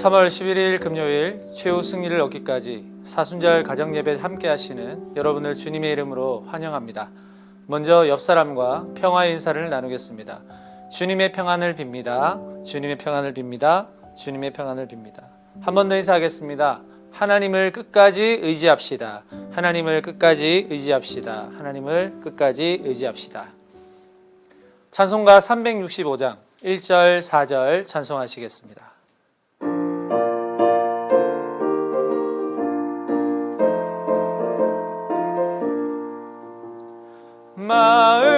3월 11일 금요일 최후 승리를 얻기까지 사순절 가정예배 함께 하시는 여러분을 주님의 이름으로 환영합니다. 먼저 옆 사람과 평화의 인사를 나누겠습니다. 주님의 평안을 빕니다. 주님의 평안을 빕니다. 주님의 평안을 빕니다. 한 번 더 인사하겠습니다. 하나님을 끝까지 의지합시다. 하나님을 끝까지 의지합시다. 하나님을 끝까지 의지합시다. 찬송가 365장 1절 4절 찬송하시겠습니다.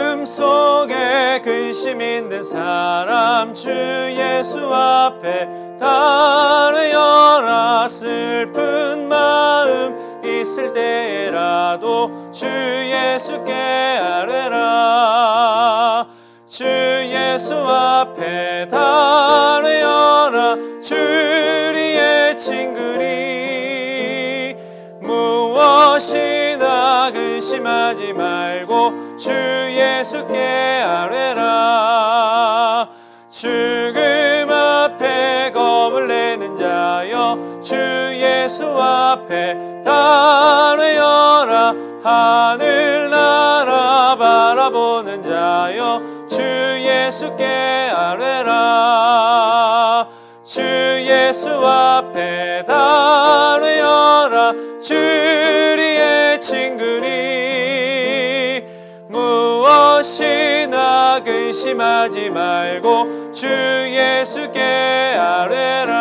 마음속에 근심 있는 사람 주 예수 앞에 다르여라. 슬픈 마음 있을 때라도 주 예수께 아뢰라. 주 예수 앞에 다르여라. 주리의 친구니 무엇이나 근심하지 말고 주 예수께 아뢰라. 죽음 앞에 겁을 내는 자여 주 예수 앞에 다뢰어라. 하늘나라 바라보는 자여 주 예수께 아뢰라. 주 예수 앞에 다뢰어라. 주리의 친구니 무엇이나 근심하지 말고 주 예수께 아뢰라.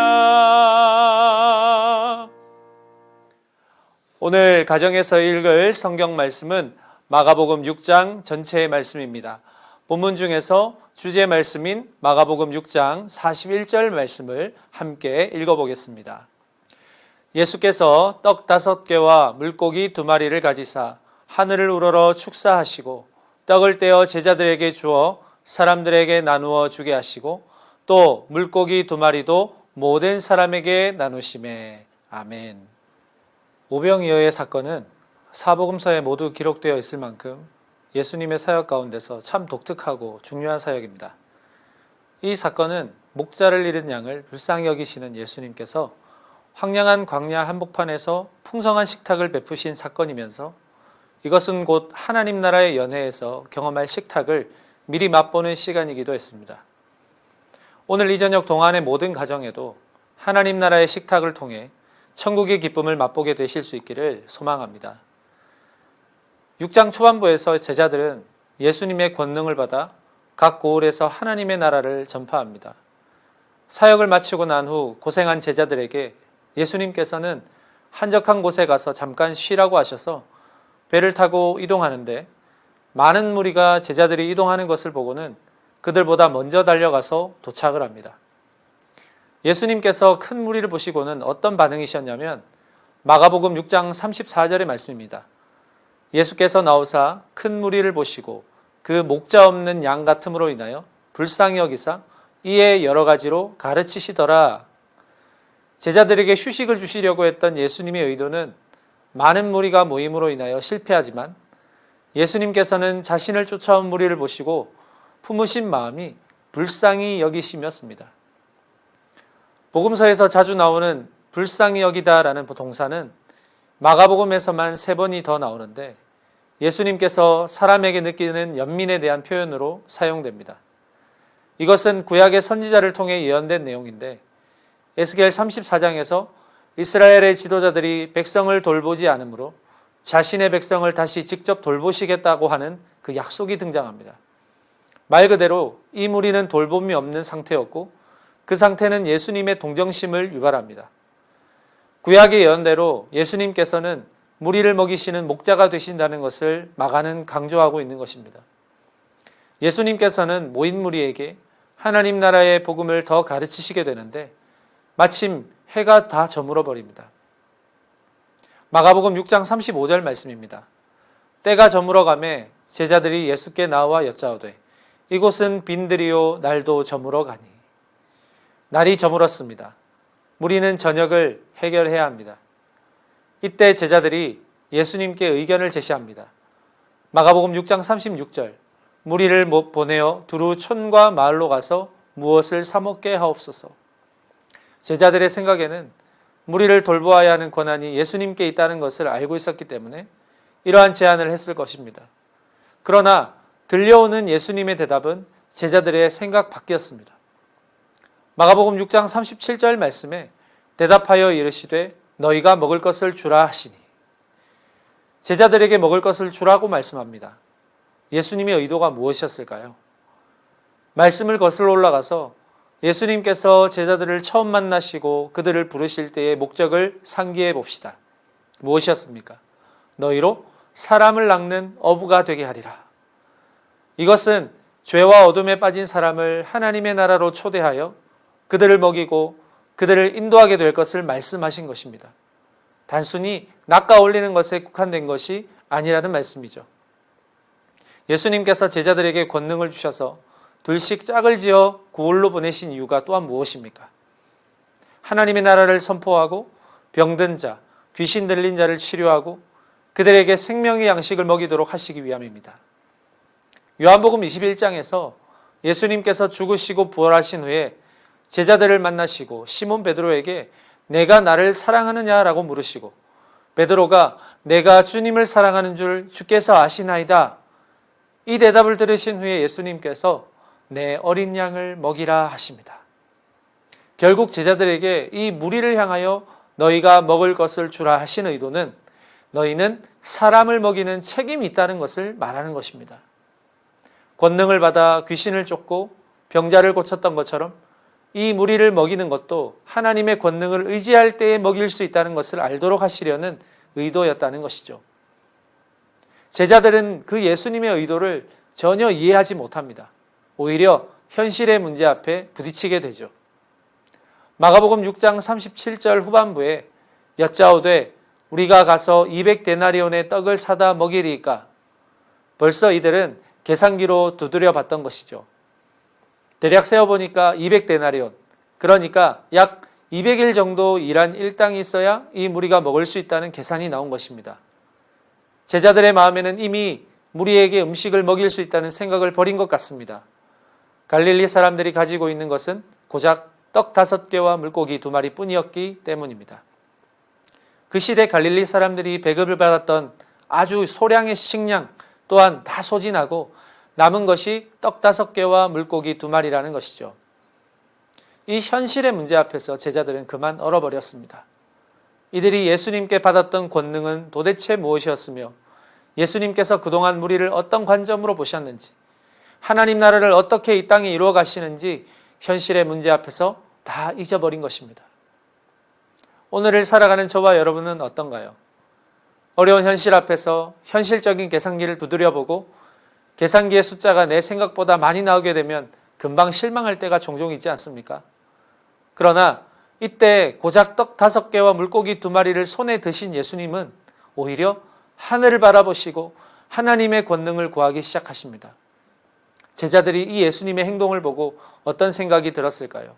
오늘 가정에서 읽을 성경 말씀은 마가복음 6장 전체의 말씀입니다. 본문 중에서 주제 말씀인 마가복음 6장 41절 말씀을 함께 읽어보겠습니다. 예수께서 떡 5개와 물고기 2마리를 가지사 하늘을 우러러 축사하시고 떡을 떼어 제자들에게 주어 사람들에게 나누어 주게 하시고 또 물고기 2마리도 모든 사람에게 나누시매. 아멘. 오병이어의 사건은 사복음서에 모두 기록되어 있을 만큼 예수님의 사역 가운데서 참 독특하고 중요한 사역입니다. 이 사건은 목자를 잃은 양을 불쌍히 여기시는 예수님께서 황량한 광야 한복판에서 풍성한 식탁을 베푸신 사건이면서 이것은 곧 하나님 나라의 연회에서 경험할 식탁을 미리 맛보는 시간이기도 했습니다. 오늘 이 저녁 동안의 모든 가정에도 하나님 나라의 식탁을 통해 천국의 기쁨을 맛보게 되실 수 있기를 소망합니다. 6장 초반부에서 제자들은 예수님의 권능을 받아 각 고을에서 하나님의 나라를 전파합니다. 사역을 마치고 난 후 고생한 제자들에게 예수님께서는 한적한 곳에 가서 잠깐 쉬라고 하셔서 배를 타고 이동하는데 많은 무리가 제자들이 이동하는 것을 보고는 그들보다 먼저 달려가서 도착을 합니다. 예수님께서 큰 무리를 보시고는 어떤 반응이셨냐면 마가복음 6장 34절의 말씀입니다. 예수께서 나오사 큰 무리를 보시고 그 목자 없는 양 같음으로 인하여 불쌍히 여기사 이에 여러 가지로 가르치시더라. 제자들에게 휴식을 주시려고 했던 예수님의 의도는 많은 무리가 모임으로 인하여 실패하지만 예수님께서는 자신을 쫓아온 무리를 보시고 품으신 마음이 불쌍히 여기심이었습니다. 복음서에서 자주 나오는 불쌍히 여기다라는 동사는 마가복음에서만 3번이 더 나오는데 예수님께서 사람에게 느끼는 연민에 대한 표현으로 사용됩니다. 이것은 구약의 선지자를 통해 예언된 내용인데 에스겔 34장에서 이스라엘의 지도자들이 백성을 돌보지 않으므로 자신의 백성을 다시 직접 돌보시겠다고 하는 그 약속이 등장합니다. 말 그대로 이 무리는 돌봄이 없는 상태였고 그 상태는 예수님의 동정심을 유발합니다. 구약의 예언대로 예수님께서는 무리를 먹이시는 목자가 되신다는 것을 마가는 강조하고 있는 것입니다. 예수님께서는 모인 무리에게 하나님 나라의 복음을 더 가르치시게 되는데 마침 해가 다 저물어 버립니다. 마가복음 6장 35절 말씀입니다. 때가 저물어 가매 제자들이 예수께 나와 여짜오되 이곳은 빈들이요 날도 저물어 가니. 날이 저물었습니다. 무리는 저녁을 해결해야 합니다. 이때 제자들이 예수님께 의견을 제시합니다. 마가복음 6장 36절 무리를 보내어 두루 촌과 마을로 가서 무엇을 사 먹게 하옵소서. 제자들의 생각에는 무리를 돌보아야 하는 권한이 예수님께 있다는 것을 알고 있었기 때문에 이러한 제안을 했을 것입니다. 그러나 들려오는 예수님의 대답은 제자들의 생각 밖이었습니다. 마가복음 6장 37절 말씀에 대답하여 이르시되 너희가 먹을 것을 주라 하시니, 제자들에게 먹을 것을 주라고 말씀합니다. 예수님의 의도가 무엇이었을까요? 말씀을 거슬러 올라가서 예수님께서 제자들을 처음 만나시고 그들을 부르실 때의 목적을 상기해 봅시다. 무엇이었습니까? 너희로 사람을 낚는 어부가 되게 하리라. 이것은 죄와 어둠에 빠진 사람을 하나님의 나라로 초대하여 그들을 먹이고 그들을 인도하게 될 것을 말씀하신 것입니다. 단순히 낚아 올리는 것에 국한된 것이 아니라는 말씀이죠. 예수님께서 제자들에게 권능을 주셔서 둘씩 짝을 지어 고을로 보내신 이유가 또한 무엇입니까? 하나님의 나라를 선포하고 병든 자, 귀신 들린 자를 치료하고 그들에게 생명의 양식을 먹이도록 하시기 위함입니다. 요한복음 21장에서 예수님께서 죽으시고 부활하신 후에 제자들을 만나시고 시몬 베드로에게 내가 나를 사랑하느냐라고 물으시고 베드로가 내가 주님을 사랑하는 줄 주께서 아시나이다. 이 대답을 들으신 후에 예수님께서 내 어린 양을 먹이라 하십니다. 결국 제자들에게 이 무리를 향하여 너희가 먹을 것을 주라 하신 의도는 너희는 사람을 먹이는 책임이 있다는 것을 말하는 것입니다. 권능을 받아 귀신을 쫓고 병자를 고쳤던 것처럼 이 무리를 먹이는 것도 하나님의 권능을 의지할 때에 먹일 수 있다는 것을 알도록 하시려는 의도였다는 것이죠. 제자들은 그 예수님의 의도를 전혀 이해하지 못합니다. 오히려 현실의 문제 앞에 부딪히게 되죠. 마가복음 6장 37절 후반부에 여짜오되 우리가 가서 200데나리온의 떡을 사다 먹이리이까. 벌써 이들은 계산기로 두드려 봤던 것이죠. 대략 세어보니까 200데나리온, 그러니까 약 200일 정도 일한 일당이 있어야 이 무리가 먹을 수 있다는 계산이 나온 것입니다. 제자들의 마음에는 이미 무리에게 음식을 먹일 수 있다는 생각을 버린 것 같습니다. 갈릴리 사람들이 가지고 있는 것은 고작 떡 5개와 물고기 2마리 뿐이었기 때문입니다. 그 시대 갈릴리 사람들이 배급을 받았던 아주 소량의 식량 또한 다 소진하고 남은 것이 떡 5개와 물고기 2마리라는 것이죠. 이 현실의 문제 앞에서 제자들은 그만 얼어버렸습니다. 이들이 예수님께 받았던 권능은 도대체 무엇이었으며 예수님께서 그동안 무리를 어떤 관점으로 보셨는지, 하나님 나라를 어떻게 이 땅에 이루어 가시는지 현실의 문제 앞에서 다 잊어버린 것입니다. 오늘을 살아가는 저와 여러분은 어떤가요? 어려운 현실 앞에서 현실적인 계산기를 두드려보고 계산기의 숫자가 내 생각보다 많이 나오게 되면 금방 실망할 때가 종종 있지 않습니까? 그러나 이때 고작 떡 5개와 물고기 2마리를 손에 드신 예수님은 오히려 하늘을 바라보시고 하나님의 권능을 구하기 시작하십니다. 제자들이 이 예수님의 행동을 보고 어떤 생각이 들었을까요?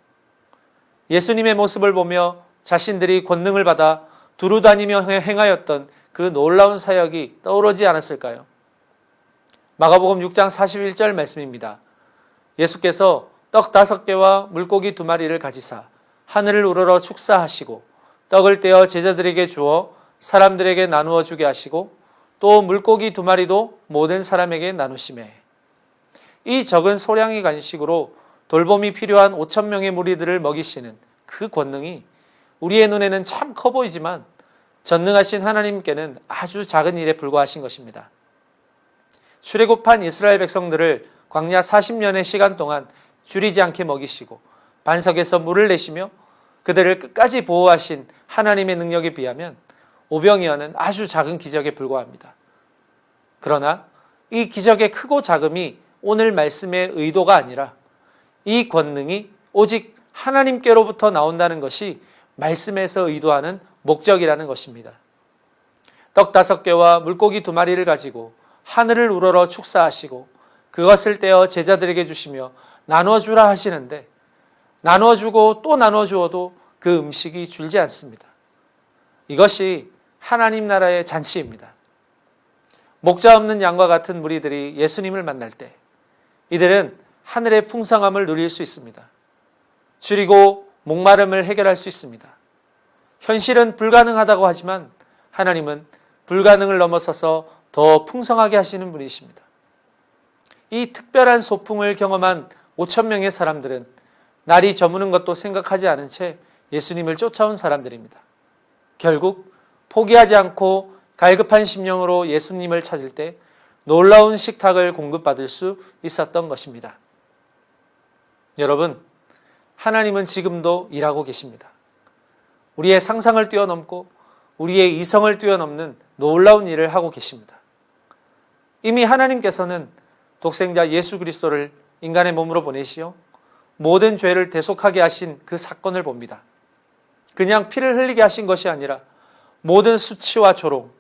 예수님의 모습을 보며 자신들이 권능을 받아 두루다니며 행하였던 그 놀라운 사역이 떠오르지 않았을까요? 마가복음 6장 41절 말씀입니다. 예수께서 떡 5개와 물고기 2마리를 가지사 하늘을 우러러 축사하시고 떡을 떼어 제자들에게 주어 사람들에게 나누어 주게 하시고 또 물고기 2마리도 모든 사람에게 나누시매. 이 적은 소량의 간식으로 돌봄이 필요한 5,000명의 무리들을 먹이시는 그 권능이 우리의 눈에는 참 커 보이지만 전능하신 하나님께는 아주 작은 일에 불과하신 것입니다. 출애굽한 이스라엘 백성들을 광야 40년의 시간 동안 줄이지 않게 먹이시고 반석에서 물을 내시며 그들을 끝까지 보호하신 하나님의 능력에 비하면 오병이어는 아주 작은 기적에 불과합니다. 그러나 이 기적의 크고 작음이 오늘 말씀의 의도가 아니라 이 권능이 오직 하나님께로부터 나온다는 것이 말씀에서 의도하는 목적이라는 것입니다. 떡 5개와 물고기 2마리를 가지고 하늘을 우러러 축사하시고 그것을 떼어 제자들에게 주시며 나누어 주라 하시는데 나누어 주고 또 나누어 주어도 그 음식이 줄지 않습니다. 이것이 하나님 나라의 잔치입니다. 목자 없는 양과 같은 무리들이 예수님을 만날 때 이들은 하늘의 풍성함을 누릴 수 있습니다. 줄이고 목마름을 해결할 수 있습니다. 현실은 불가능하다고 하지만 하나님은 불가능을 넘어서서 더 풍성하게 하시는 분이십니다. 이 특별한 소풍을 경험한 5천 명의 사람들은 날이 저무는 것도 생각하지 않은 채 예수님을 쫓아온 사람들입니다. 결국 포기하지 않고 갈급한 심령으로 예수님을 찾을 때 놀라운 식탁을 공급받을 수 있었던 것입니다. 여러분, 하나님은 지금도 일하고 계십니다. 우리의 상상을 뛰어넘고 우리의 이성을 뛰어넘는 놀라운 일을 하고 계십니다. 이미 하나님께서는 독생자 예수 그리스도를 인간의 몸으로 보내시어 모든 죄를 대속하게 하신 그 사건을 봅니다. 그냥 피를 흘리게 하신 것이 아니라 모든 수치와 조롱,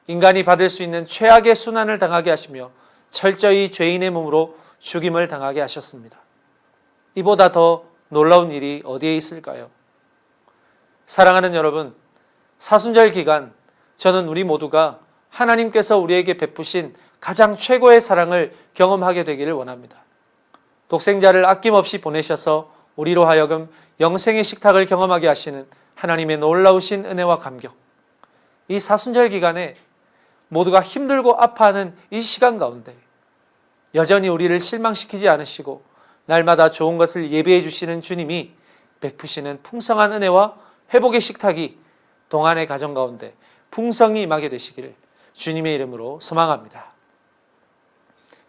인간이 받을 수 있는 최악의 순환을 당하게 하시며 철저히 죄인의 몸으로 죽임을 당하게 하셨습니다. 이보다 더 놀라운 일이 어디에 있을까요? 사랑하는 여러분, 사순절 기간 저는 우리 모두가 하나님께서 우리에게 베푸신 가장 최고의 사랑을 경험하게 되기를 원합니다. 독생자를 아낌없이 보내셔서 우리로 하여금 영생의 식탁을 경험하게 하시는 하나님의 놀라우신 은혜와 감격. 이 사순절 기간에 모두가 힘들고 아파하는 이 시간 가운데 여전히 우리를 실망시키지 않으시고 날마다 좋은 것을 예비해 주시는 주님이 베푸시는 풍성한 은혜와 회복의 식탁이 동안의 가정 가운데 풍성히 임하게 되시기를 주님의 이름으로 소망합니다.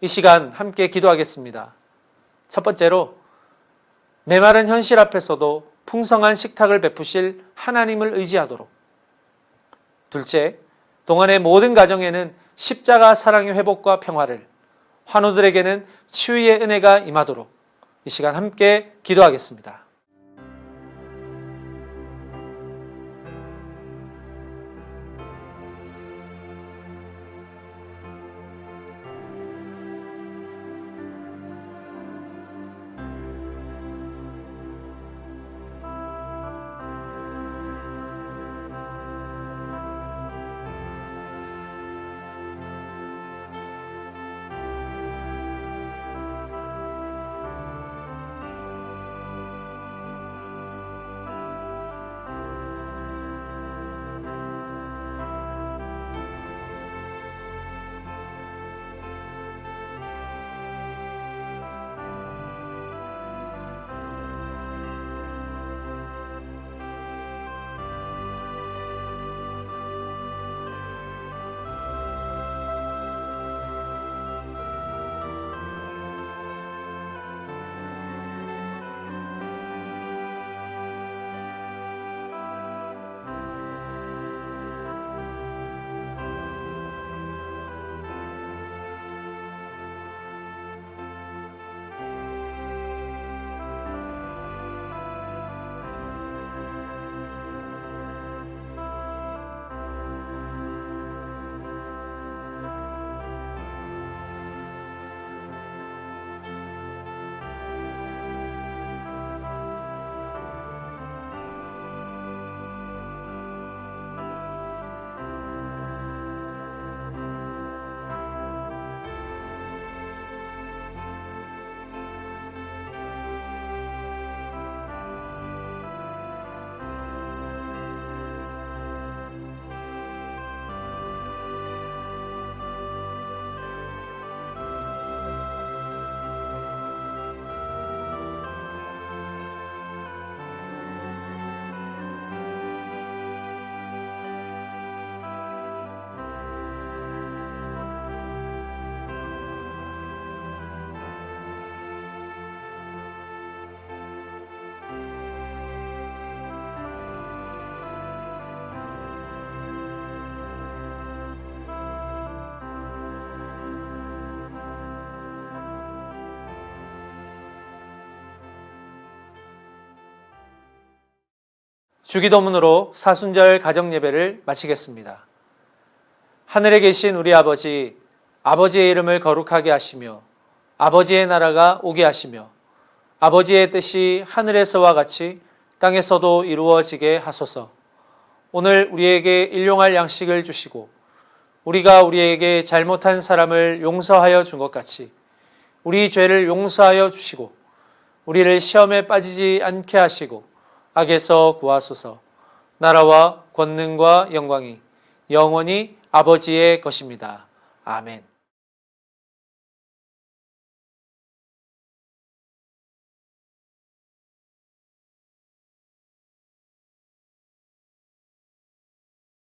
이 시간 함께 기도하겠습니다. 첫 번째로 메마른 현실 앞에서도 풍성한 식탁을 베푸실 하나님을 의지하도록. 둘째, 동안의 모든 가정에는 십자가 사랑의 회복과 평화를, 환우들에게는 치유의 은혜가 임하도록 이 시간 함께 기도하겠습니다. 주기도문으로 사순절 가정예배를 마치겠습니다. 하늘에 계신 우리 아버지, 아버지의 이름을 거룩하게 하시며 아버지의 나라가 오게 하시며 아버지의 뜻이 하늘에서와 같이 땅에서도 이루어지게 하소서. 오늘 우리에게 일용할 양식을 주시고 우리가 우리에게 잘못한 사람을 용서하여 준 것 같이 우리 죄를 용서하여 주시고 우리를 시험에 빠지지 않게 하시고 악에서 구하소서. 나라와 권능과 영광이 영원히 아버지의 것입니다. 아멘.